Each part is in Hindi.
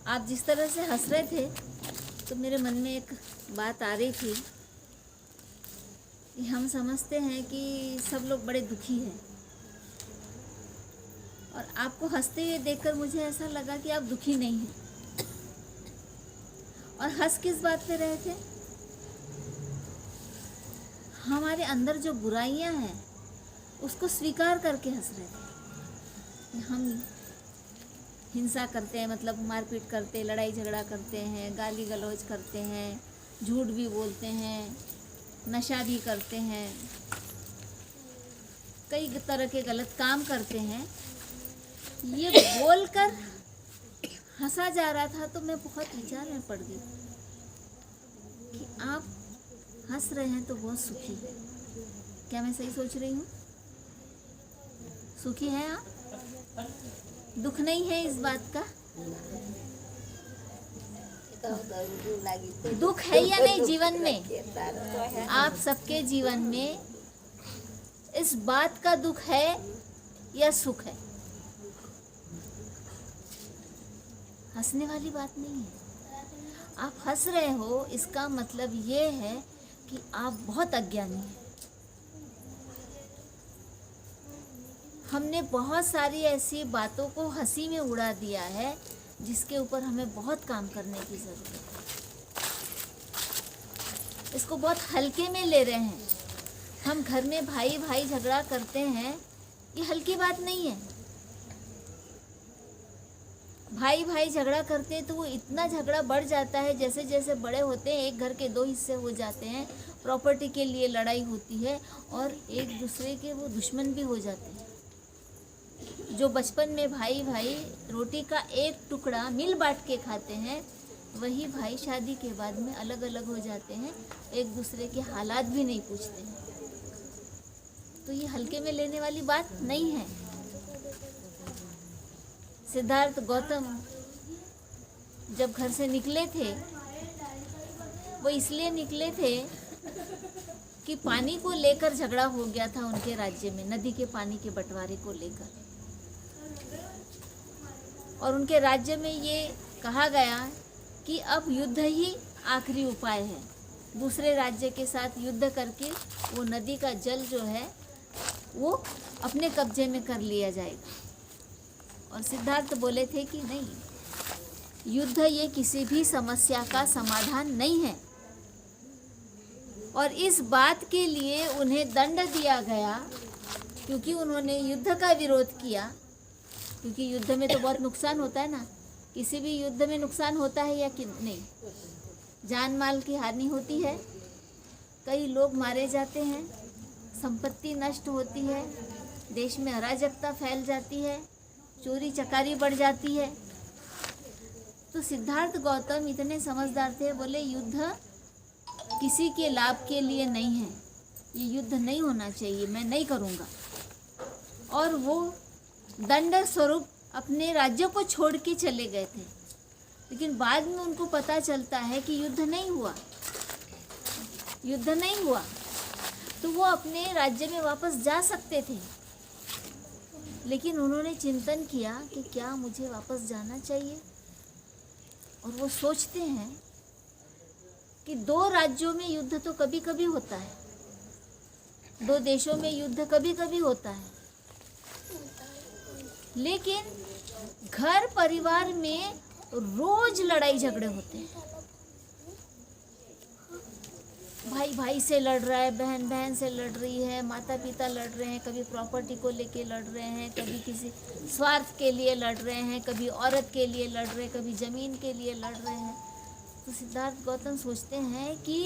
आप जिस तरह से हंस रहे थे तो मेरे मन में एक बात आ रही थी कि हम समझते हैं कि सब लोग बड़े दुखी हैं, और आपको हंसते हुए देखकर मुझे ऐसा लगा कि आप दुखी नहीं हैं। और हंस किस बात पे रहे थे? हमारे अंदर जो बुराइयां हैं उसको स्वीकार करके हंस रहे थे। हम हिंसा करते हैं, मतलब मारपीट करते, लड़ाई झगड़ा करते हैं, गाली गलौज करते हैं, झूठ भी बोलते हैं, नशा भी करते हैं, कई तरह के गलत काम करते हैं। ये बोलकर हंसा जा रहा था तो मैं बहुत विचार में पड़ गई कि आप हंस रहे हैं तो बहुत सुखी है। क्या मैं सही सोच रही हूँ? सुखी हैं आप? दुख नहीं है इस बात का? दुख है या नहीं जीवन में? आप सबके जीवन में इस बात का दुख है या सुख है? हंसने वाली बात नहीं है। आप हंस रहे हो इसका मतलब ये है कि आप बहुत अज्ञानी हैं। हमने बहुत सारी ऐसी बातों को हंसी में उड़ा दिया है जिसके ऊपर हमें बहुत काम करने की ज़रूरत है। इसको बहुत हल्के में ले रहे हैं। हम घर में भाई भाई झगड़ा करते हैं, ये हल्की बात नहीं है। भाई भाई झगड़ा करते हैं तो वो इतना झगड़ा बढ़ जाता है, जैसे जैसे बड़े होते हैं एक घर के दो हिस्से हो जाते हैं, प्रॉपर्टी के लिए लड़ाई होती है और एक दूसरे के वो दुश्मन भी हो जाते हैं। जो बचपन में भाई भाई रोटी का एक टुकड़ा मिल बांट के खाते हैं, वही भाई शादी के बाद में अलग अलग हो जाते हैं, एक दूसरे के हालात भी नहीं पूछते हैं। तो ये हल्के में लेने वाली बात नहीं है। सिद्धार्थ गौतम जब घर से निकले थे, वो इसलिए निकले थे कि पानी को लेकर झगड़ा हो गया था उनके राज्य में, नदी के पानी के बंटवारे को लेकर। और उनके राज्य में ये कहा गया कि अब युद्ध ही आखिरी उपाय है। दूसरे राज्य के साथ युद्ध करके वो नदी का जल जो है वो अपने कब्जे में कर लिया जाएगा। और सिद्धार्थ बोले थे कि नहीं, युद्ध ये किसी भी समस्या का समाधान नहीं है। और इस बात के लिए उन्हें दंड दिया गया क्योंकि उन्होंने युद्ध का विरोध किया। क्योंकि युद्ध में तो बहुत नुकसान होता है ना, किसी भी युद्ध में नुकसान होता है या कि नहीं? जान माल की हानि होती है, कई लोग मारे जाते हैं, संपत्ति नष्ट होती है, देश में अराजकता फैल जाती है, चोरी चकारी बढ़ जाती है। तो सिद्धार्थ गौतम इतने समझदार थे, बोले युद्ध किसी के लाभ के लिए नहीं है, ये युद्ध नहीं होना चाहिए, मैं नहीं करूँगा। और वो दंड स्वरूप अपने राज्य को छोड़ के चले गए थे। लेकिन बाद में उनको पता चलता है कि युद्ध नहीं हुआ, युद्ध नहीं हुआ, तो वो अपने राज्य में वापस जा सकते थे। लेकिन उन्होंने चिंतन किया कि क्या मुझे वापस जाना चाहिए। और वो सोचते हैं कि दो राज्यों में युद्ध तो कभी कभी होता है, दो देशों में युद्ध कभी कभी होता है, लेकिन घर परिवार में रोज लड़ाई झगड़े होते हैं। भाई भाई से लड़ रहा है, बहन बहन से लड़ रही है, माता पिता लड़ रहे हैं, कभी प्रॉपर्टी को लेके लड़ रहे हैं, कभी किसी स्वार्थ के लिए लड़ रहे हैं, कभी औरत के लिए लड़ रहे हैं, कभी ज़मीन के लिए लड़ रहे हैं। तो सिद्धार्थ गौतम सोचते हैं कि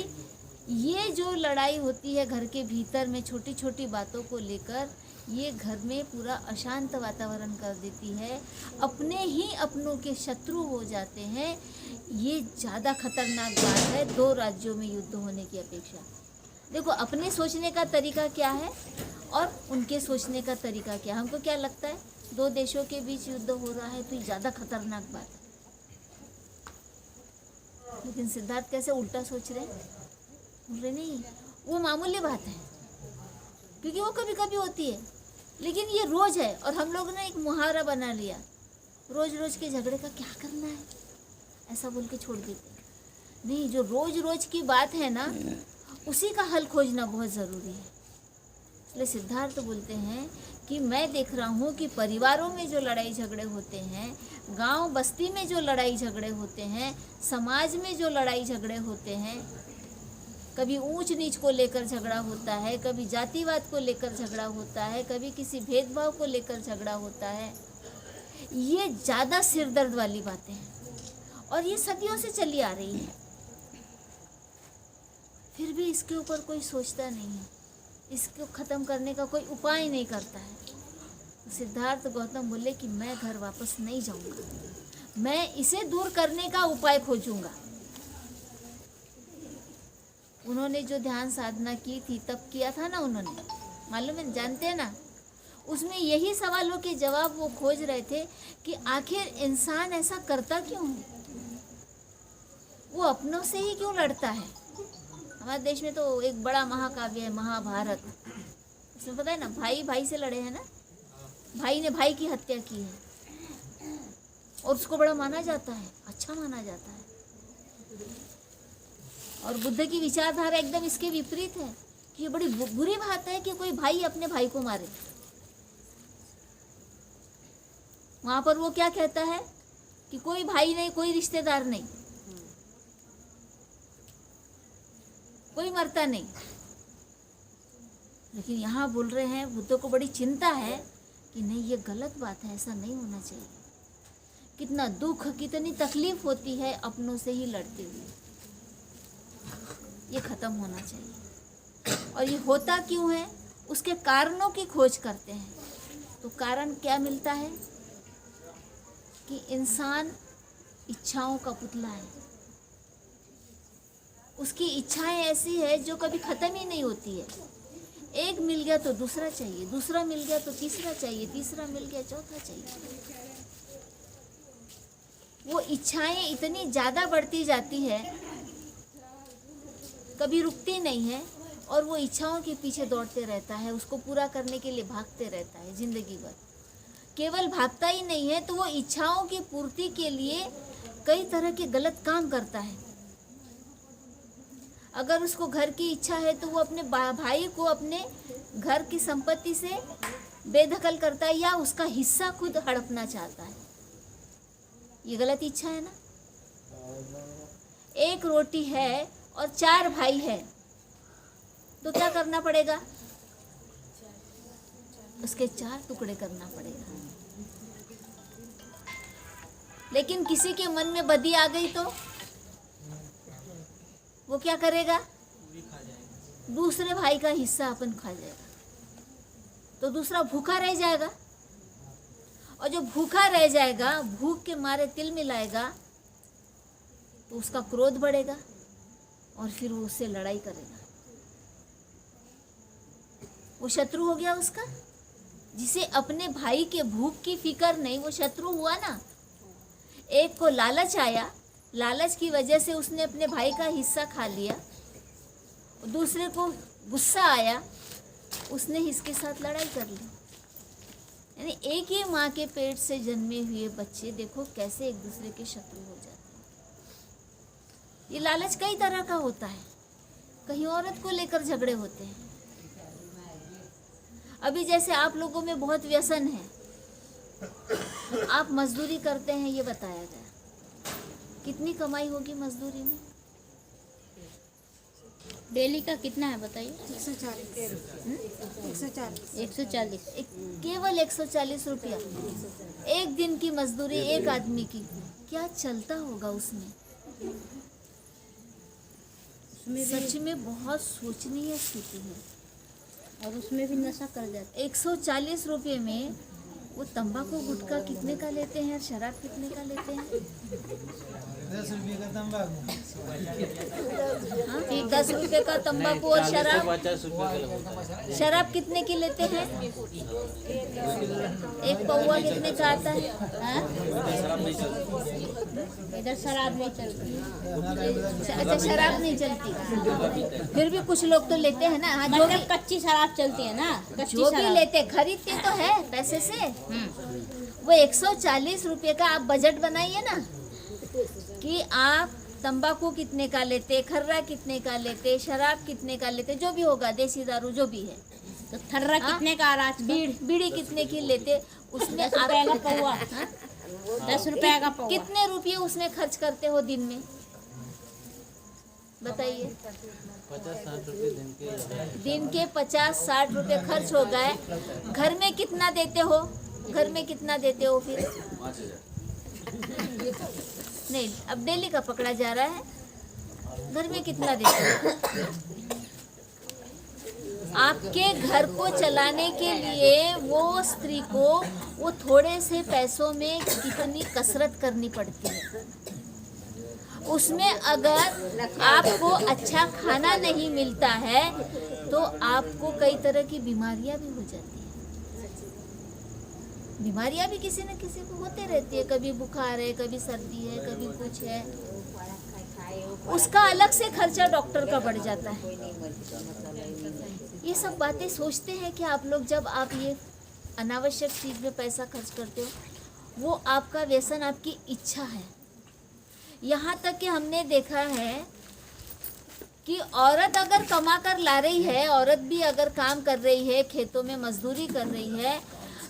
ये जो लड़ाई होती है घर के भीतर में छोटी छोटी बातों को लेकर, ये घर में पूरा अशांत वातावरण कर देती है, अपने ही अपनों के शत्रु हो जाते हैं। ये ज़्यादा खतरनाक बात है दो राज्यों में युद्ध होने की अपेक्षा। देखो, अपने सोचने का तरीका क्या है और उनके सोचने का तरीका क्या है। हमको क्या लगता है, दो देशों के बीच युद्ध हो रहा है तो ये ज़्यादा खतरनाक बात है। लेकिन सिद्धार्थ कैसे उल्टा सोच रहे हैं, बोल रहे नहीं, वो मामूली बात है, क्योंकि वो कभी कभी होती है, लेकिन ये रोज है। और हम लोग ने एक मुहावरा बना लिया, रोज रोज के झगड़े का क्या करना है। ऐसा बोल के छोड़ देते हैं। नहीं, जो रोज रोज की बात है ना, उसी का हल खोजना बहुत ज़रूरी है। इसलिए सिद्धार्थ बोलते हैं कि मैं देख रहा हूँ कि परिवारों में जो लड़ाई झगड़े होते हैं, गांव बस्ती में जो लड़ाई झगड़े होते हैं, समाज में जो लड़ाई झगड़े होते हैं, कभी ऊंच नीच को लेकर झगड़ा होता है, कभी जातिवाद को लेकर झगड़ा होता है, कभी किसी भेदभाव को लेकर झगड़ा होता है, ये ज़्यादा सिरदर्द वाली बातें हैं और ये सदियों से चली आ रही है। फिर भी इसके ऊपर कोई सोचता नहीं है, इसको ख़त्म करने का कोई उपाय नहीं करता है। सिद्धार्थ गौतम बोले कि मैं घर वापस नहीं जाऊंगा, मैं इसे दूर करने का उपाय खोजूंगा। उन्होंने जो ध्यान साधना की थी, तब किया था ना उन्होंने, मालूम है, जानते हैं ना, उसमें यही सवालों के जवाब वो खोज रहे थे कि आखिर इंसान ऐसा करता क्यों है, वो अपनों से ही क्यों लड़ता है। हमारे देश में तो एक बड़ा महाकाव्य है महाभारत, इसमें पता है ना, भाई भाई से लड़े हैं ना, भाई ने भाई की हत्या की है और उसको बड़ा माना जाता है, अच्छा माना जाता है। और बुद्ध की विचारधारा एकदम इसके विपरीत है कि ये बड़ी बुरी बात है कि कोई भाई अपने भाई को मारे। वहां पर वो क्या कहता है कि कोई भाई नहीं, कोई रिश्तेदार नहीं, कोई मरता नहीं। लेकिन यहाँ बोल रहे हैं, बुद्ध को बड़ी चिंता है कि नहीं, ये गलत बात है, ऐसा नहीं होना चाहिए। कितना दुख, कितनी तकलीफ होती है अपनों से ही लड़ते हुए, ये खत्म होना चाहिए। और ये होता क्यों है, उसके कारणों की खोज करते हैं। तो कारण क्या मिलता है कि इंसान इच्छाओं का पुतला है, उसकी इच्छाएं ऐसी है जो कभी खत्म ही नहीं होती है। एक मिल गया तो दूसरा चाहिए, दूसरा मिल गया तो तीसरा चाहिए, तीसरा मिल गया चौथा चाहिए। वो इच्छाएं इतनी ज़्यादा बढ़ती जाती है, कभी रुकती नहीं है, और वो इच्छाओं के पीछे दौड़ते रहता है, उसको पूरा करने के लिए भागते रहता है जिंदगी भर। केवल भागता ही नहीं है, तो वो इच्छाओं की पूर्ति के लिए कई तरह के गलत काम करता है। अगर उसको घर की इच्छा है तो वो अपने भाई को अपने घर की संपत्ति से बेदखल करता है या उसका हिस्सा खुद हड़पना चाहता है। ये गलत इच्छा है ना। एक रोटी है और 4 भाई है, तो क्या करना पड़ेगा, उसके 4 टुकड़े करना पड़ेगा। लेकिन किसी के मन में बदी आ गई तो वो क्या करेगा, दूसरे भाई का हिस्सा अपन खा जाएगा, तो दूसरा भूखा रह जाएगा। और जो भूखा रह जाएगा, भूख के मारे तिल मिलाएगा, तो उसका क्रोध बढ़ेगा और फिर वो उससे लड़ाई करेगा। वो शत्रु हो गया उसका। जिसे अपने भाई के भूख की फिक्र नहीं, वो शत्रु हुआ ना। एक को लालच आया, लालच की वजह से उसने अपने भाई का हिस्सा खा लिया। दूसरे को गुस्सा आया, उसने इसके साथ लड़ाई कर ली। यानी एक ही माँ के पेट से जन्मे हुए बच्चे देखो कैसे एक दूसरे के शत्रु हो जाते हैं। ये लालच कई तरह का होता है। कहीं औरत को लेकर झगड़े होते हैं। अभी जैसे आप लोगों में बहुत व्यसन है, आप मजदूरी करते हैं, ये बताया गया। कितनी कमाई होगी मजदूरी में? डेली का कितना है बताइए? 140 केवल 140 रुपया एक दिन की मजदूरी एक आदमी की। क्या चलता होगा उसमें? सच में बहुत सोचनीय स्थिति है। और उसमें भी नशा कर जाते। 140 रुपये में वो तंबाकू गुटखा कितने का लेते हैं, शराब कितने का लेते हैं? 10 रुपये का तंबाकू। हाँ, 10 रुपये का तंबाकू और शराब कितने की लेते हैं? एक पौवा कितने का आता है? हाँ? इधर शराब नहीं चलती। अच्छा, शराब नहीं चलती, फिर भी कुछ लोग तो लेते हैं ना। हाँ, जो मतलब कच्ची शराब चलती है ना, कच्ची जो भी शराब लेते, खरीदते तो है पैसे से। वो 140 रुपये का आप बजट बनाइए ना, कि आप तंबाकू कितने का लेते, खर्रा कितने का लेते, शराब कितने का लेते, जो भी होगा, देसी दारू जो भी है, तो थर्रा हाँ? कितने का आ रहा है? बीड़ी कितने की लेते, उसमें 10 रुपए का आप पौवा। हाँ? 10 रुपए का पौवा। कितने रुपये उसमें खर्च करते हो दिन में, बताइए। 50-60 रुपये दिन के दिन के 50-60 रुपये खर्च हो गए। घर में कितना देते हो, घर में कितना देते हो फिर? नहीं, अब डेली का पकड़ा जा रहा है, घर में कितना देते हो? आपके घर को चलाने के लिए वो स्त्री को वो थोड़े से पैसों में कितनी कसरत करनी पड़ती है। उसमें अगर आपको अच्छा खाना नहीं मिलता है तो आपको कई तरह की बीमारियां भी हो जाती हैं। बीमारियां भी किसी न किसी को होते रहती है, कभी बुखार है, कभी सर्दी है, कभी कुछ है, उसका अलग से खर्चा डॉक्टर का बढ़ जाता है। ये सब बातें सोचते हैं कि आप लोग, जब आप ये अनावश्यक चीज में पैसा खर्च करते हो, वो आपका व्यसन, आपकी इच्छा है। यहाँ तक कि हमने देखा है कि औरत अगर कमा कर ला रही है, औरत भी अगर काम कर रही है, खेतों में मजदूरी कर रही है,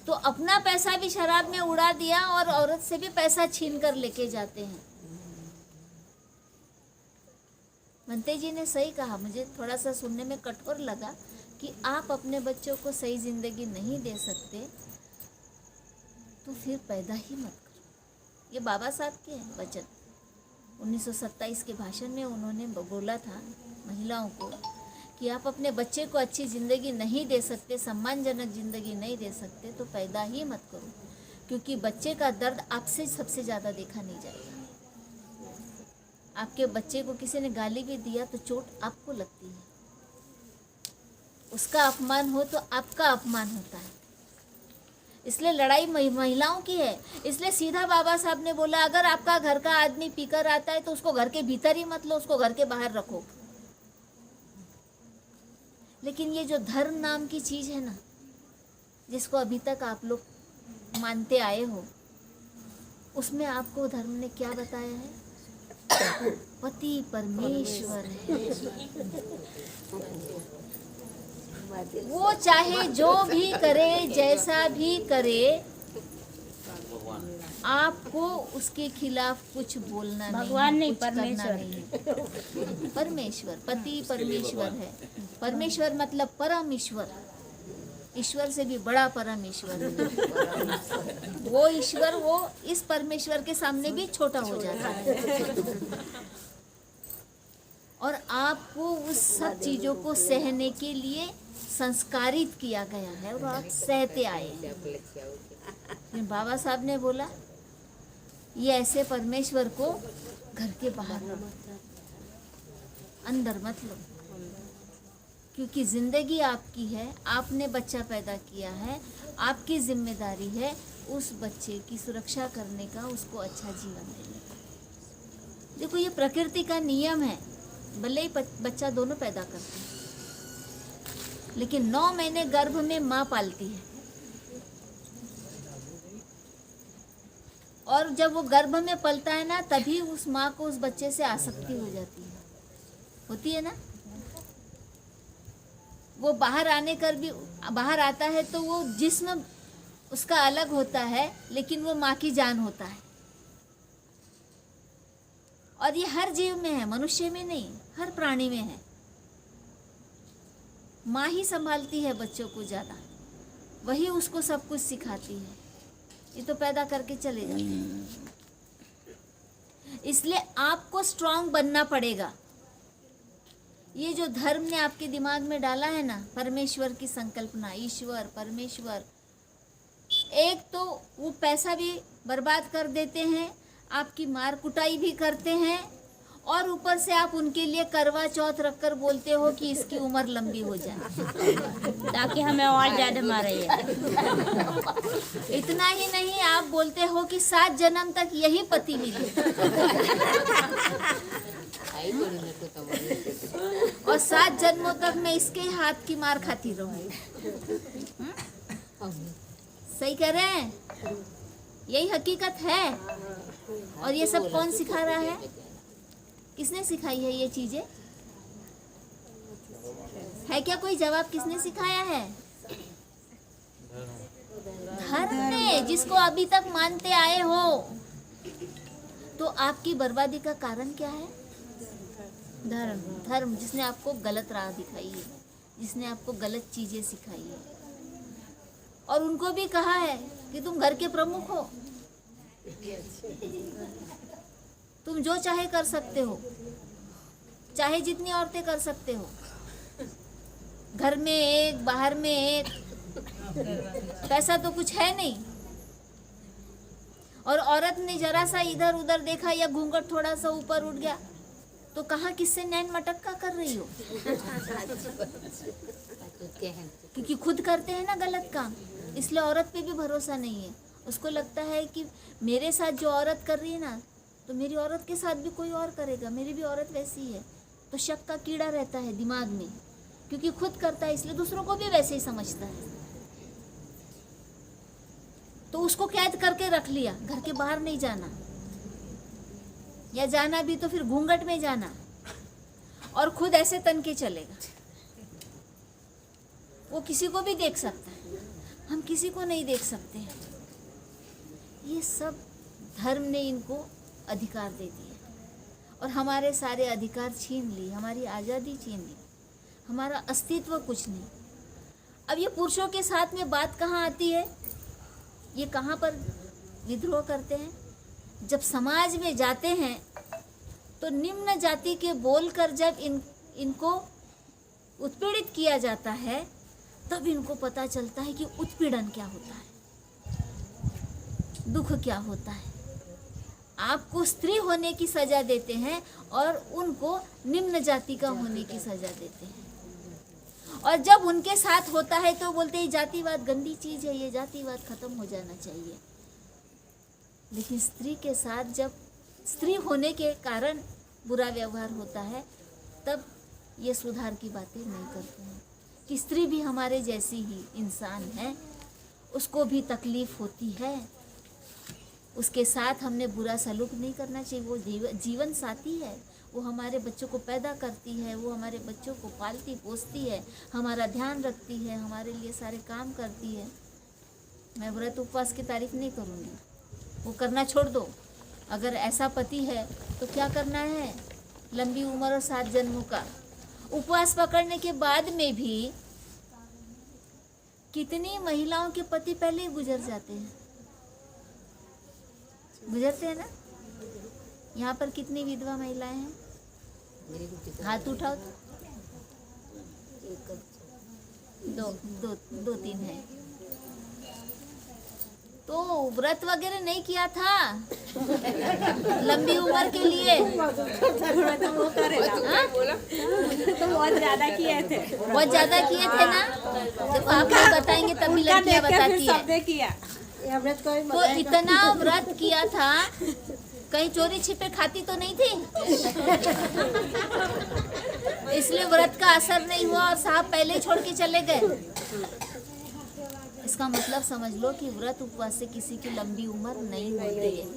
तो अपना पैसा भी शराब में उड़ा दिया और औरत से भी पैसा छीन कर लेके जाते हैं। मनते जी ने सही कहा, मुझे थोड़ा सा सुनने में कठोर लगा कि आप अपने बच्चों को सही जिंदगी नहीं दे सकते तो फिर पैदा ही मत करो। ये बाबा साहब के हैं वचन। 1927 के भाषण में उन्होंने बोला था महिलाओं को कि आप अपने बच्चे को अच्छी ज़िंदगी नहीं दे सकते, सम्मानजनक ज़िंदगी नहीं दे सकते तो पैदा ही मत करो, क्योंकि बच्चे का दर्द आपसे सबसे ज़्यादा देखा नहीं जाएगा। आपके बच्चे को किसी ने गाली भी दिया तो चोट आपको लगती है, उसका अपमान हो तो आपका अपमान होता है। इसलिए लड़ाई महिलाओं की है। इसलिए सीधा बाबा साहब ने बोला, अगर आपका घर का आदमी पीकर आता है तो उसको घर के भीतर ही मत लो, उसको घर के बाहर रखो। लेकिन ये जो धर्म नाम की चीज है ना, जिसको अभी तक आप लोग मानते आए हो, उसमें आपको धर्म ने क्या बताया है? पति परमेश्वर है, वो चाहे जो भी करे, जैसा भी करे, आपको उसके खिलाफ कुछ बोलना नहीं, भगवान नहीं, कुछ करना परमेश्वर। नहीं। परमेश्वर, पति परमेश्वर है। परमेश्वर मतलब परम ईश्वर, ईश्वर से भी बड़ा परम ईश्वर है। वो ईश्वर, वो इस परमेश्वर के सामने भी छोटा हो जाता है। और आपको उस सब चीजों को सहने के लिए संस्कारित किया गया है और आप सहते आए हैं। बाबा साहब ने बोला, ये ऐसे परमेश्वर को घर के बाहर रखो, अंदर मत लो, क्योंकि जिंदगी आपकी है, आपने बच्चा पैदा किया है, आपकी जिम्मेदारी है उस बच्चे की सुरक्षा करने का, उसको अच्छा जीवन देने का। देखो, ये प्रकृति का नियम है, भले ही बच्चा दोनों पैदा करते हैं, लेकिन 9 महीने गर्भ में माँ पालती है, और जब वो गर्भ में पलता है ना, तभी उस माँ को उस बच्चे से आसक्ति हो जाती है, होती है ना। वो बाहर आने कर भी, बाहर आता है तो वो जिस्म उसका अलग होता है, लेकिन वो माँ की जान होता है। और ये हर जीव में है, मनुष्य में नहीं, हर प्राणी में है। माँ ही संभालती है बच्चों को ज़्यादा, वही उसको सब कुछ सिखाती है, ये तो पैदा करके चले जाते हैं। इसलिए आपको स्ट्रांग बनना पड़ेगा। ये जो धर्म ने आपके दिमाग में डाला है ना, परमेश्वर की संकल्पना, ईश्वर परमेश्वर, एक तो वो पैसा भी बर्बाद कर देते हैं, आपकी मार कुटाई भी करते हैं, और ऊपर से आप उनके लिए करवा चौथ रखकर बोलते हो कि इसकी उम्र लंबी हो जाए ताकि हमें और ज्यादा मारे। इतना ही नहीं, आप बोलते हो कि 7 जन्म तक यही पति मिले, और 7 जन्मों तक मैं इसके हाथ की मार खाती रहूं। सही कह रहे हैं? यही हकीकत है। और ये सब कौन सिखा रहा है? किसने सिखाई है ये चीजें? है क्या कोई जवाब? किसने सिखाया है? धर्म ने, जिसको अभी तक मानते आए हो। तो आपकी बर्बादी का कारण क्या है? धर्म, जिसने आपको गलत राह दिखाई है, जिसने आपको गलत चीजें सिखाई है। और उनको भी कहा है कि तुम घर के प्रमुख हो, तुम जो चाहे कर सकते हो, चाहे जितनी औरतें कर सकते हो, घर में एक, बाहर में एक, पैसा तो कुछ है नहीं। और औरत ने जरा सा इधर उधर देखा या घूंघट थोड़ा सा ऊपर उठ गया तो कहाँ किससे नैन मटक्का कर रही हो? क्योंकि खुद करते हैं ना गलत काम, इसलिए औरत पे भी भरोसा नहीं है। उसको लगता है कि मेरे साथ जो औरत कर रही है ना, तो मेरी औरत के साथ भी कोई और करेगा, मेरी भी औरत वैसी है। तो शक का कीड़ा रहता है दिमाग में, क्योंकि खुद करता है इसलिए दूसरों को भी वैसे ही समझता है। तो उसको कैद करके रख लिया, घर के बाहर नहीं जाना, या जाना भी तो फिर घूंघट में जाना, और खुद ऐसे तन के चलेगा। वो किसी को भी देख सकता है, हम किसी को नहीं देख सकते हैं। ये सब धर्म ने इनको अधिकार दे दिए और हमारे सारे अधिकार छीन ली, हमारी आज़ादी छीन ली, हमारा अस्तित्व कुछ नहीं। अब ये पुरुषों के साथ में बात कहाँ आती है? ये कहाँ पर विद्रोह करते हैं? जब समाज में जाते हैं तो निम्न जाति के बोलकर जब इनको उत्पीड़ित किया जाता है, तब इनको पता चलता है कि उत्पीड़न क्या होता है, दुख क्या होता है। आपको स्त्री होने की सजा देते हैं और उनको निम्न जाति का होने की सजा देते हैं। और जब उनके साथ होता है तो बोलते हैं जातिवाद गंदी चीज है, ये जातिवाद खत्म हो जाना चाहिए। लेकिन स्त्री के साथ जब स्त्री होने के कारण बुरा व्यवहार होता है, तब ये सुधार की बातें नहीं करते हैं कि स्त्री भी हमारे जैसी ही इंसान है, उसको भी तकलीफ होती है, उसके साथ हमने बुरा सलूक नहीं करना चाहिए। वो जीवन साथी है, वो हमारे बच्चों को पैदा करती है, वो हमारे बच्चों को पालती पोसती है, हमारा ध्यान रखती है, हमारे लिए सारे काम करती है। मैं व्रत उपवास की तारीफ नहीं करूँगी, वो करना छोड़ दो। अगर ऐसा पति है तो क्या करना है? लंबी उम्र और 7 जन्मों का उपवास पकड़ने के बाद में भी कितनी महिलाओं के पति पहले ही गुजर जाते हैं, गुजरते हैं ना। यहाँ पर कितनी विधवा महिलाएं हैं? हाथ उठाओ तो। दो तीन है। तो व्रत वगैरह नहीं किया था लंबी उम्र के लिए? तो बहुत ज्यादा किए थे, बहुत ज्यादा किए थे ना। देखो आप लोग बताएंगे तभी लड़कियां बताती है। किया तो इतना व्रत किया था, कहीं चोरी छिपे खाती तो नहीं थी? इसलिए व्रत का असर नहीं हुआ और साहब पहले ही छोड़ के चले गए। इसका मतलब समझ लो कि व्रत उपवास से किसी की लंबी उम्र नहीं होती है,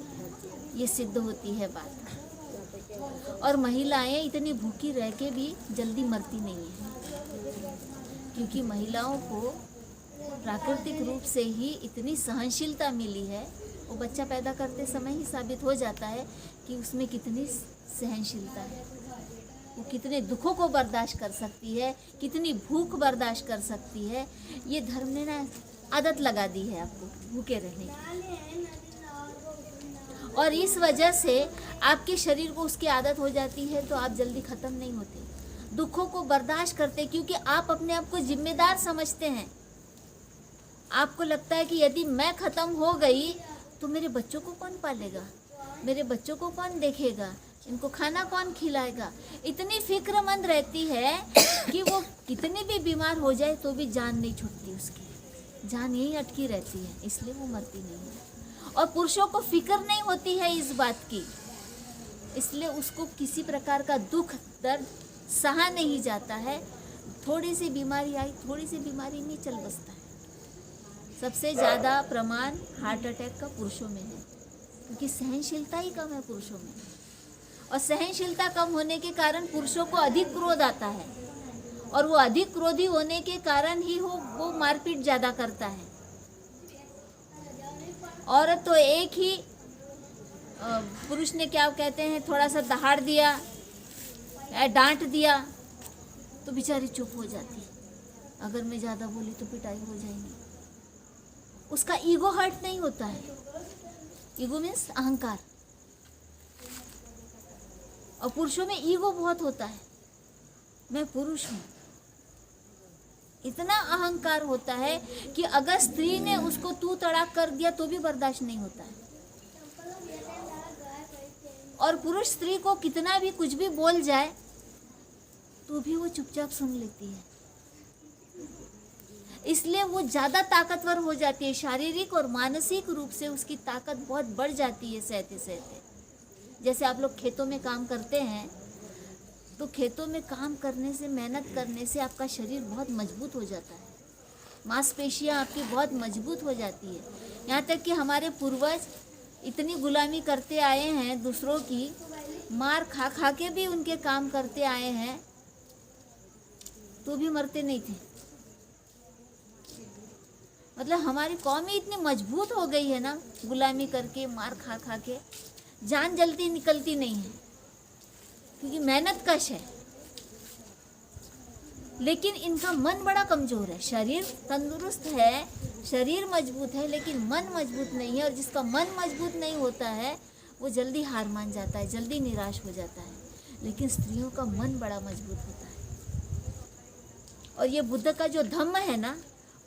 ये सिद्ध होती है बात। और महिलाएं इतनी भूखी रह के भी जल्दी मरती नहीं है, क्योंकि महिलाओं को प्राकृतिक रूप से ही इतनी सहनशीलता मिली है। वो बच्चा पैदा करते समय ही साबित हो जाता है कि उसमें कितनी सहनशीलता है, वो कितने दुखों को बर्दाश्त कर सकती है, कितनी भूख बर्दाश्त कर सकती है। ये धर्म ने ना आदत लगा दी है आपको भूखे रहने की, और इस वजह से आपके शरीर को उसकी आदत हो जाती है, तो आप जल्दी ख़त्म नहीं होते, दुखों को बर्दाश्त करते, क्योंकि आप अपने आप को जिम्मेदार समझते हैं। आपको लगता है कि यदि मैं ख़त्म हो गई तो मेरे बच्चों को कौन पालेगा, मेरे बच्चों को कौन देखेगा, इनको खाना कौन खिलाएगा। इतनी फिक्रमंद रहती है कि वो कितनी भी बीमार हो जाए तो भी जान नहीं छूटती, उसकी जान यहीं अटकी रहती है, इसलिए वो मरती नहीं है। और पुरुषों को फिक्र नहीं होती है इस बात की, इसलिए उसको किसी प्रकार का दुख दर्द सहा नहीं जाता है। थोड़ी सी बीमारी आई, थोड़ी सी बीमारी में चल बसता है, सबसे ज़्यादा प्रमाण हार्ट अटैक का पुरुषों में है, क्योंकि सहनशीलता ही कम है पुरुषों में। और सहनशीलता कम होने के कारण पुरुषों को अधिक क्रोध आता है, और वो अधिक क्रोधी होने के कारण ही वो मारपीट ज़्यादा करता है। औरत तो एक ही पुरुष ने क्या कहते हैं, थोड़ा सा दहाड़ दिया या डांट दिया तो बेचारी चुप हो जाती है, अगर मैं ज़्यादा बोली तो पिटाई हो जाएगी। उसका ईगो हर्ट नहीं होता है। ईगो मीन्स अहंकार, और पुरुषों में ईगो बहुत होता है, मैं पुरुष हूँ। इतना अहंकार होता है कि अगर स्त्री ने उसको तू तड़ाक कर दिया तो भी बर्दाश्त नहीं होता है। और पुरुष स्त्री को कितना भी कुछ भी बोल जाए तो भी वो चुपचाप सुन लेती है, इसलिए वो ज़्यादा ताकतवर हो जाती है। शारीरिक और मानसिक रूप से उसकी ताकत बहुत बढ़ जाती है सहते सहते। जैसे आप लोग खेतों में काम करते हैं, तो खेतों में काम करने से, मेहनत करने से आपका शरीर बहुत मजबूत हो जाता है, मांसपेशियाँ आपकी बहुत मजबूत हो जाती है। यहाँ तक कि हमारे पूर्वज इतनी गुलामी करते आए हैं दूसरों की, मार खा खा के भी उनके काम करते आए हैं, तो भी मरते नहीं थे। मतलब हमारी कौम ही इतनी मजबूत हो गई है ना, गुलामी करके, मार खा खा के, जान जल्दी निकलती नहीं है, क्योंकि मेहनत कश है। लेकिन इनका मन बड़ा कमज़ोर है। शरीर तंदुरुस्त है, शरीर मजबूत है, लेकिन मन मजबूत नहीं है। और जिसका मन मजबूत नहीं होता है वो जल्दी हार मान जाता है, जल्दी निराश हो जाता है। लेकिन स्त्रियों का मन बड़ा मजबूत होता है। और ये बुद्ध का जो धम्म है ना,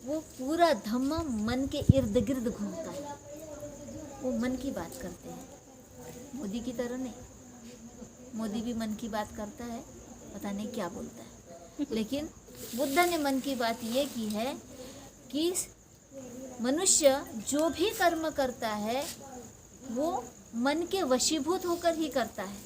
वो पूरा धम्म मन के इर्द गिर्द घूमता है। वो मन की बात करते हैं, मोदी की तरह नहीं। मोदी भी मन की बात करता है, पता नहीं क्या बोलता है, लेकिन बुद्ध ने मन की बात ये की है कि मनुष्य जो भी कर्म करता है वो मन के वशीभूत होकर ही करता है।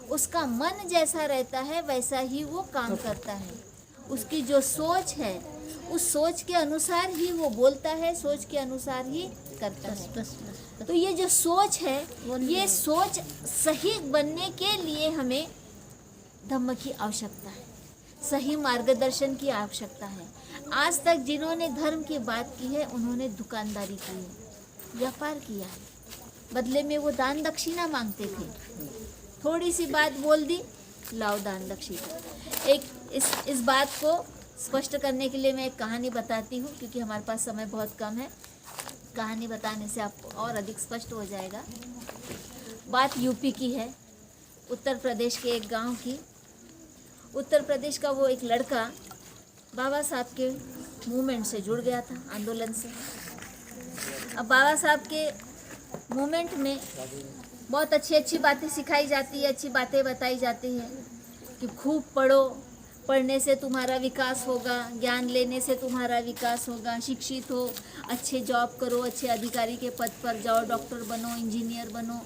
उसका मन जैसा रहता है वैसा ही वो काम करता है। उसकी जो सोच है उस सोच के अनुसार ही वो बोलता है, सोच के अनुसार ही करता है। तो ये जो सोच है, ये सोच सही बनने के लिए हमें धम्म की आवश्यकता है, सही मार्गदर्शन की आवश्यकता है। आज तक जिन्होंने धर्म की बात की है उन्होंने दुकानदारी की है, व्यापार किया है, बदले में वो दान दक्षिणा मांगते थे। थोड़ी सी बात बोल दी, लाओ दान दक्षिणा। एक इस बात को स्पष्ट करने के लिए मैं एक कहानी बताती हूँ, क्योंकि हमारे पास समय बहुत कम है। कहानी बताने से आपको और अधिक स्पष्ट हो जाएगा। बात यूपी की है, उत्तर प्रदेश के एक गांव की। उत्तर प्रदेश का वो एक लड़का बाबा साहब के मूवमेंट से जुड़ गया था, आंदोलन से। अब बाबा साहब के मूवमेंट में बहुत अच्छी अच्छी बातें सिखाई जाती है, अच्छी बातें बताई जाती हैं कि खूब पढ़ो, पढ़ने से तुम्हारा विकास होगा, ज्ञान लेने से तुम्हारा विकास होगा, शिक्षित हो, अच्छे जॉब करो, अच्छे अधिकारी के पद पर जाओ, डॉक्टर बनो, इंजीनियर बनो।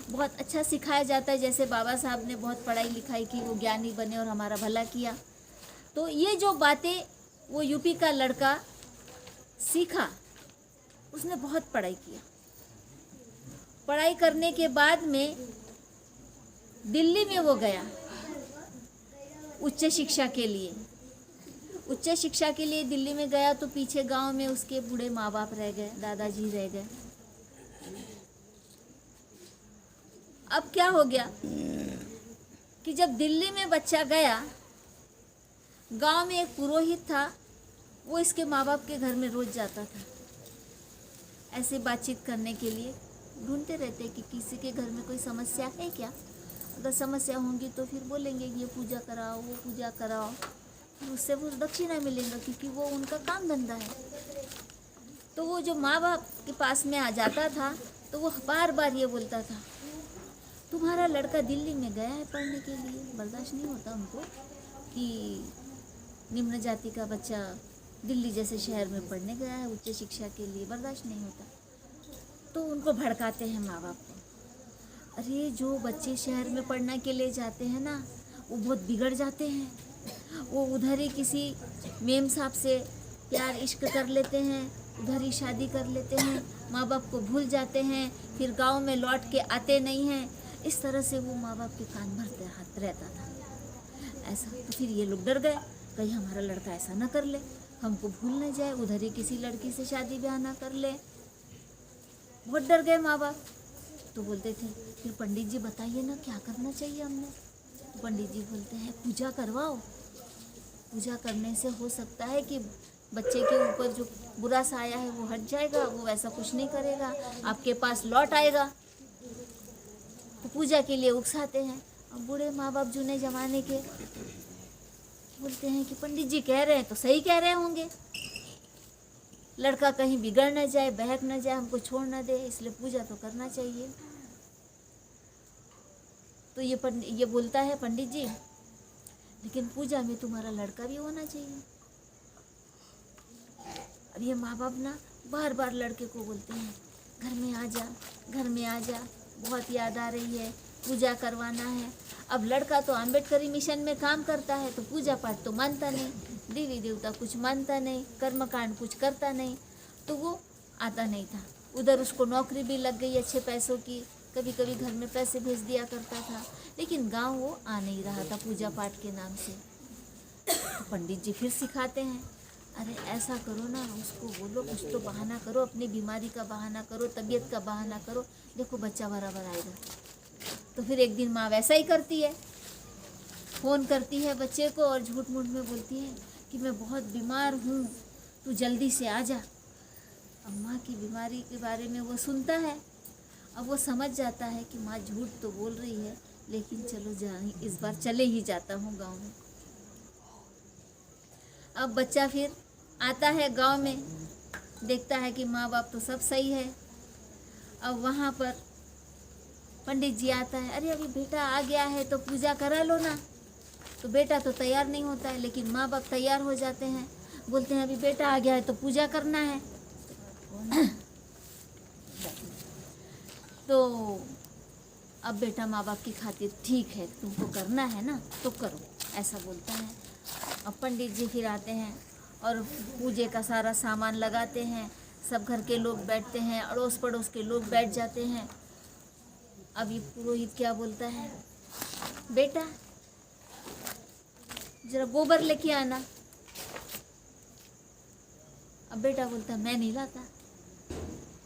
बहुत अच्छा सिखाया जाता है, जैसे बाबा साहब ने बहुत पढ़ाई लिखाई की, वो ज्ञानी बने और हमारा भला किया। तो ये जो बातें वो यूपी का लड़का सीखा, उसने बहुत पढ़ाई किया। पढ़ाई करने के बाद में दिल्ली में वो गया उच्च शिक्षा के लिए। उच्च शिक्षा के लिए दिल्ली में गया तो पीछे गांव में उसके बूढ़े माँ बाप रह गए, दादाजी रह गए। अब क्या हो गया कि जब दिल्ली में बच्चा गया, गांव में एक पुरोहित था, वो इसके माँ बाप के घर में रोज जाता था ऐसे बातचीत करने के लिए। ढूंढते रहते कि किसी के घर में कोई समस्या है क्या, अगर समस्या होंगी तो फिर बोलेंगे ये पूजा कराओ, वो पूजा कराओ, फिर उससे वो दक्षिणा मिलेगा, क्योंकि वो उनका काम धंधा है। तो वो जो माँ बाप के पास में आ जाता था तो वो बार बार ये बोलता था, तुम्हारा लड़का दिल्ली में गया है पढ़ने के लिए। बर्दाश्त नहीं होता उनको कि निम्न जाति का बच्चा दिल्ली जैसे शहर में पढ़ने गया है उच्च शिक्षा के लिए, बर्दाश्त नहीं होता। तो उनको भड़काते हैं माँ बाप को, अरे जो बच्चे शहर में पढ़ने के लिए जाते हैं ना, वो बहुत बिगड़ जाते हैं, वो उधर ही किसी मेम साहब से प्यार इश्क कर लेते हैं, उधर ही शादी कर लेते हैं, माँ बाप को भूल जाते हैं, फिर गांव में लौट के आते नहीं हैं। इस तरह से वो माँ बाप के कान भरते हाथ रहता था ऐसा। तो फिर ये लोग डर गए, कहीं हमारा लड़का ऐसा ना कर ले, हमको भूल न जाए, उधर ही किसी लड़की से शादी ब्याह ना कर ले। बहुत डर गए माँ बाप। तो बोलते थे फिर पंडित जी बताइए ना क्या करना चाहिए हमने। तो पंडित जी बोलते हैं पूजा करवाओ, पूजा करने से हो सकता है कि बच्चे के ऊपर जो बुरा साया है वो हट जाएगा, वो वैसा कुछ नहीं करेगा, आपके पास लौट आएगा। तो पूजा के लिए उकसाते हैं। अब बूढ़े माँ बाप जूने जमाने के बोलते हैं कि पंडित जी कह रहे हैं तो सही कह रहे होंगे, लड़का कहीं बिगड़ न जाए, बहक न जाए, हमको छोड़ न दे, इसलिए पूजा तो करना चाहिए। तो ये बोलता है पंडित जी लेकिन पूजा में तुम्हारा लड़का भी होना चाहिए। अब ये माँ बाप ना बार बार लड़के को बोलते हैं घर में आ जा, घर में आ जा, बहुत याद आ रही है, पूजा करवाना है। अब लड़का तो अम्बेडकरी मिशन में काम करता है, तो पूजा पाठ तो मानता नहीं, देवी देवता कुछ मानता नहीं, कर्मकांड कुछ करता नहीं, तो वो आता नहीं था। उधर उसको नौकरी भी लग गई अच्छे पैसों की, कभी कभी घर में पैसे भेज दिया करता था, लेकिन गांव वो आ नहीं रहा था पूजा पाठ के नाम से। तो पंडित जी फिर सिखाते हैं, अरे ऐसा करो ना, उसको बोलो कुछ तो बहाना करो, अपनी बीमारी का बहाना करो, तबीयत का बहाना करो, देखो बच्चा बराबर आएगा। तो फिर एक दिन माँ वैसा ही करती है, फ़ोन करती है बच्चे को और झूठ मूठ में बोलती है कि मैं बहुत बीमार हूँ, तू जल्दी से आ जा। अब माँ की बीमारी के बारे में वो सुनता है, अब वो समझ जाता है कि माँ झूठ तो बोल रही है, लेकिन चलो जाए, इस बार चले ही जाता हूँ गाँव में। अब बच्चा फिर आता है गांव में, देखता है कि माँ बाप तो सब सही है। अब वहाँ पर पंडित जी आता है, अरे अभी बेटा आ गया है तो पूजा करा लो ना। तो बेटा तो तैयार नहीं होता है, लेकिन माँ बाप तैयार हो जाते हैं, बोलते हैं अभी बेटा आ गया है तो पूजा करना है। तो अब बेटा माँ बाप की खातिर ठीक है, तुमको करना है ना तो करो, ऐसा बोलता है। अब पंडित जी फिर आते हैं और पूजे का सारा सामान लगाते हैं, सब घर के लोग बैठते हैं, अड़ोस पड़ोस के लोग बैठ जाते हैं। अब ये पुरोहित क्या बोलता है, बेटा जरा गोबर लेके आना। अब बेटा बोलता मैं नहीं लाता।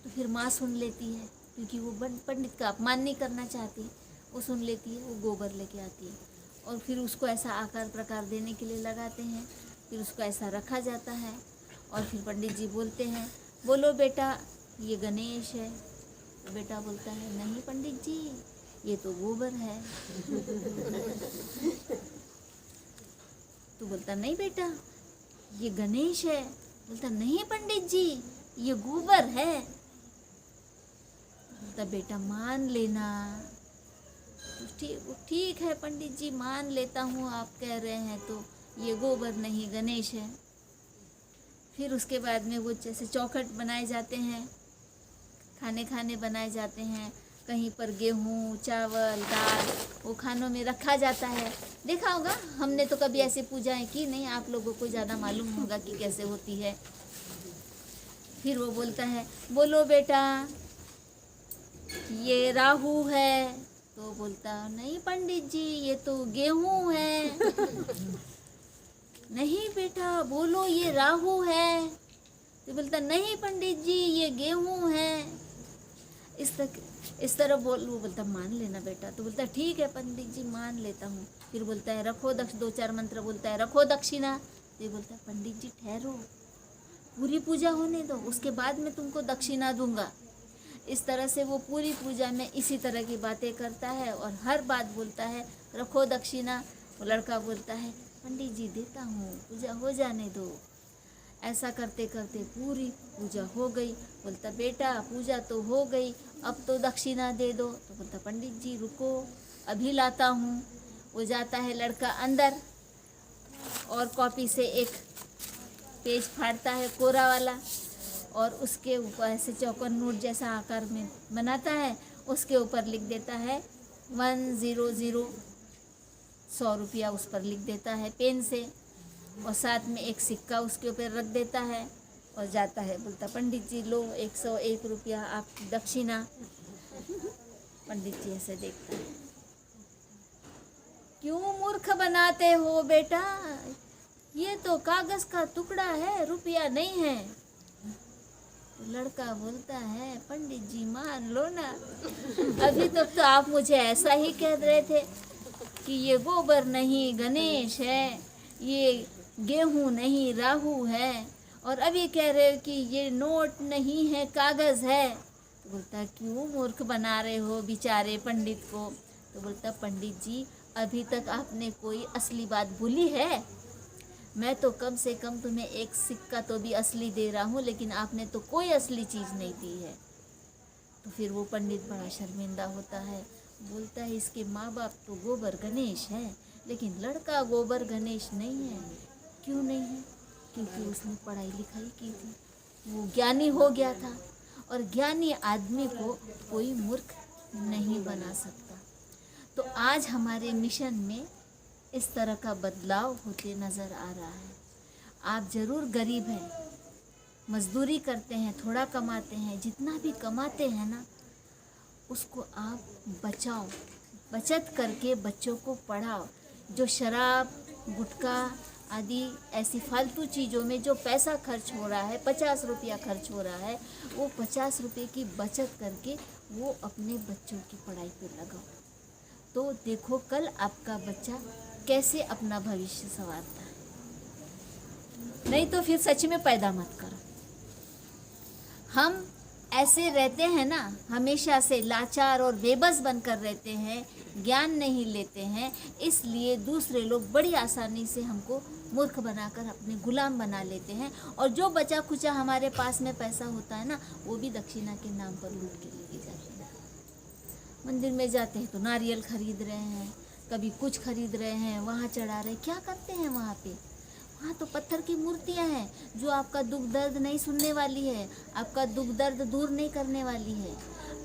तो फिर माँ सुन लेती है, क्योंकि वो पंडित का अपमान नहीं करना चाहती, वो सुन लेती है, वो गोबर लेके आती है और फिर उसको ऐसा आकार प्रकार देने के लिए लगाते हैं, फिर उसको ऐसा रखा जाता है। और फिर पंडित जी बोलते हैं बोलो बेटा ये गणेश है। तो बेटा बोलता है नहीं पंडित जी ये तो गोबर है। तो बोलता नहीं बेटा ये गणेश है। बोलता नहीं पंडित जी ये गोबर है। बोलता बेटा मान लेना। ठीक है पंडित जी मान लेता हूँ, आप कह रहे हैं तो ये गोबर नहीं गणेश है। फिर उसके बाद में वो जैसे चौखट बनाए जाते हैं, खाने बनाए जाते हैं, कहीं पर गेहूँ चावल दाल वो खानों में रखा जाता है। देखा होगा, हमने तो कभी ऐसे पूजाएं की नहीं, आप लोगों को ज़्यादा मालूम होगा कि कैसे होती है। फिर वो बोलता है बोलो बेटा ये राहु है। तो बोलता नहीं पंडित जी ये तो गेहूँ है। नहीं बेटा बोलो ये राहु है। तो बोलता नहीं पंडित जी ये गेहूँ है। इस तरह वो बोलता मान लेना बेटा। तो बोलता ठीक है पंडित जी मान लेता हूँ। फिर बोलता है रखो दो चार मंत्र बोलता है, रखो दक्षिणा। तो ये बोलता है पंडित जी ठहरो, पूरी पूजा होने दो, उसके बाद मैं तुमको दक्षिणा दूंगा। इस तरह से वो पूरी पूजा में इसी तरह की बातें करता है और हर बात बोलता है रखो दक्षिणा। वो लड़का बोलता है पंडित जी देता हूँ, पूजा हो जाने दो। ऐसा करते करते पूरी पूजा हो गई। बोलता बेटा पूजा तो हो गई, अब तो दक्षिणा दे दो। तो बोलता पंडित जी रुको अभी लाता हूँ। वो जाता है लड़का अंदर और कॉपी से एक पेज फाड़ता है कोरा वाला और उसके ऊपर ऐसे चौकोर नोट जैसा आकार में बनाता है, उसके ऊपर लिख देता है 100, 100 रुपया उस पर लिख देता है पेन से, और साथ में एक सिक्का उसके ऊपर रख देता है और जाता है, बोलता पंडित जी लो 101 रुपया आपकी दक्षिणा। पंडित जी ऐसे देखता है, क्यों मूर्ख बनाते हो बेटा, ये तो कागज का टुकड़ा है, रुपया नहीं है। तो लड़का बोलता है, पंडित जी मान लो ना, अभी तक तो आप मुझे ऐसा ही कह रहे थे कि ये गोबर नहीं गणेश है, ये गेहूं नहीं राहु है, और अभी कह रहे हो कि ये नोट नहीं है कागज है। तो बोलता क्यों मूर्ख बना रहे हो बेचारे पंडित को। तो बोलता पंडित जी अभी तक आपने कोई असली बात भूली है, मैं तो कम से कम तुम्हें एक सिक्का तो भी असली दे रहा हूँ, लेकिन आपने तो कोई असली चीज़ नहीं दी है। तो फिर वो पंडित बड़ा शर्मिंदा होता है, बोलता है इसके माँ बाप तो गोबर गणेश है, लेकिन लड़का गोबर गणेश नहीं है। क्यों नहीं है? क्योंकि उसने पढ़ाई लिखाई की थी, वो ज्ञानी हो गया था, और ज्ञानी आदमी को कोई मूर्ख नहीं बना सकता। तो आज हमारे मिशन में इस तरह का बदलाव होते नज़र आ रहा है। आप ज़रूर गरीब हैं, मजदूरी करते हैं, थोड़ा कमाते हैं, जितना भी कमाते हैं ना उसको आप बचाओ, बचत करके बच्चों को पढ़ाओ। जो शराब गुटखा आदि ऐसी फालतू चीज़ों में जो पैसा खर्च हो रहा है, 50 रुपया खर्च हो रहा है, वो 50 रुपये की बचत करके वो अपने बच्चों की पढ़ाई पर लगाओ। तो देखो कल आपका बच्चा कैसे अपना भविष्य संवारता है। नहीं तो फिर सच में पैदा मत करो। हम ऐसे रहते हैं ना, हमेशा से लाचार और बेबस बनकर रहते हैं, ज्ञान नहीं लेते हैं, इसलिए दूसरे लोग बड़ी आसानी से हमको मूर्ख बनाकर अपने गुलाम बना लेते हैं। और जो बचा खुचा हमारे पास में पैसा होता है ना, वो भी दक्षिणा के नाम पर लूट के लेके जाते हैं। मंदिर में जाते हैं तो नारियल खरीद रहे हैं, कभी कुछ खरीद रहे हैं, वहाँ चढ़ा रहे हैं। क्या करते हैं वहाँ पे? वहाँ तो पत्थर की मूर्तियाँ हैं जो आपका दुख दर्द नहीं सुनने वाली है, आपका दुख दर्द दूर नहीं करने वाली है।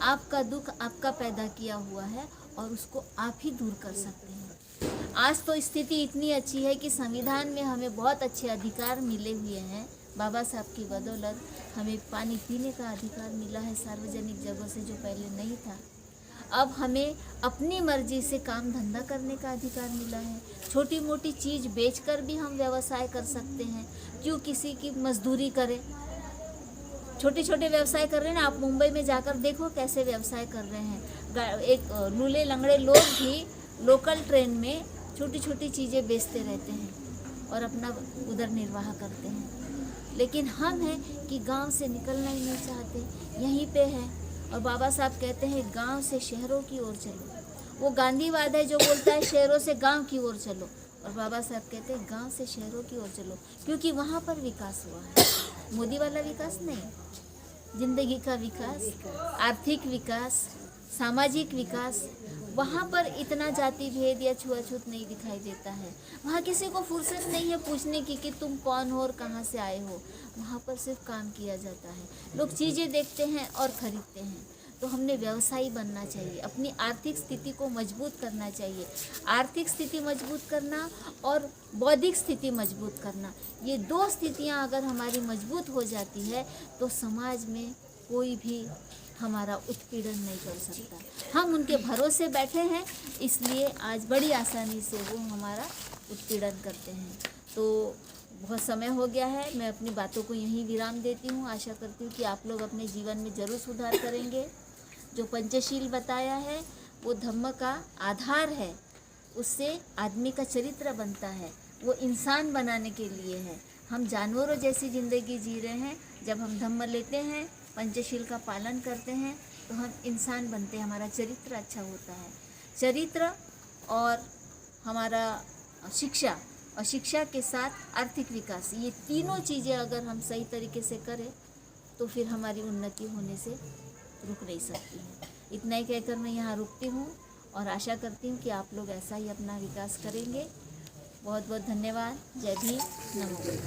आपका दुख आपका पैदा किया हुआ है और उसको आप ही दूर कर सकते हैं। आज तो स्थिति इतनी अच्छी है कि संविधान में हमें बहुत अच्छे अधिकार मिले हुए हैं। बाबा साहब की बदौलत हमें पानी पीने का अधिकार मिला है सार्वजनिक जगहों से, जो पहले नहीं था। अब हमें अपनी मर्जी से काम धंधा करने का अधिकार मिला है। छोटी मोटी चीज़ बेचकर भी हम व्यवसाय कर सकते हैं। क्यों किसी की मजदूरी करें? छोटे छोटे व्यवसाय कर रहे हैं ना, आप मुंबई में जाकर देखो कैसे व्यवसाय कर रहे हैं। एक लूले लंगड़े लोग भी लोकल ट्रेन में छोटी छोटी चीज़ें बेचते रहते हैं और अपना उधर निर्वाह करते हैं। लेकिन हम हैं कि गांव से निकलना ही नहीं चाहते, यहीं पे है। और बाबा साहब कहते हैं गांव से शहरों की ओर चलो। वो गांधीवाद है जो बोलता है शहरों से गांव की ओर चलो, और बाबा साहब कहते हैं गांव से शहरों की ओर चलो, क्योंकि वहाँ पर विकास हुआ है। मोदी वाला विकास नहीं, जिंदगी का विकास, आर्थिक विकास, सामाजिक विकास, वहाँ पर इतना जाति भेद या छुआछूत नहीं दिखाई देता है। वहाँ किसी को फुर्सत नहीं है पूछने की कि तुम कौन हो और कहाँ से आए हो। वहाँ पर सिर्फ काम किया जाता है। लोग चीज़ें देखते हैं और ख़रीदते हैं। तो हमने व्यवसायी बनना चाहिए, अपनी आर्थिक स्थिति को मजबूत करना चाहिए। आर्थिक स्थिति मजबूत करना और बौद्धिक स्थिति मजबूत करना, ये दो स्थितियाँ अगर हमारी मजबूत हो जाती है तो समाज में कोई भी हमारा उत्पीड़न नहीं कर सकता। हम उनके भरोसे बैठे हैं, इसलिए आज बड़ी आसानी से वो हमारा उत्पीड़न करते हैं। तो बहुत समय हो गया है, मैं अपनी बातों को यहीं विराम देती हूँ। आशा करती हूँ कि आप लोग अपने जीवन में ज़रूर सुधार करेंगे। जो पंचशील बताया है वो धम्म का आधार है, उससे आदमी का चरित्र बनता है, वो इंसान बनाने के लिए है। हम जानवरों जैसी ज़िंदगी जी रहे हैं। जब हम धम्म लेते हैं, पंचशील का पालन करते हैं, तो हम इंसान बनते हैं, हमारा चरित्र अच्छा होता है। चरित्र और हमारा शिक्षा, और शिक्षा के साथ आर्थिक विकास, ये तीनों चीज़ें अगर हम सही तरीके से करें तो फिर हमारी उन्नति होने से रुक नहीं सकती है। इतना ही कहकर मैं यहाँ रुकती हूँ और आशा करती हूँ कि आप लोग ऐसा ही अपना विकास करेंगे। बहुत बहुत धन्यवाद। जय भीम, नमो।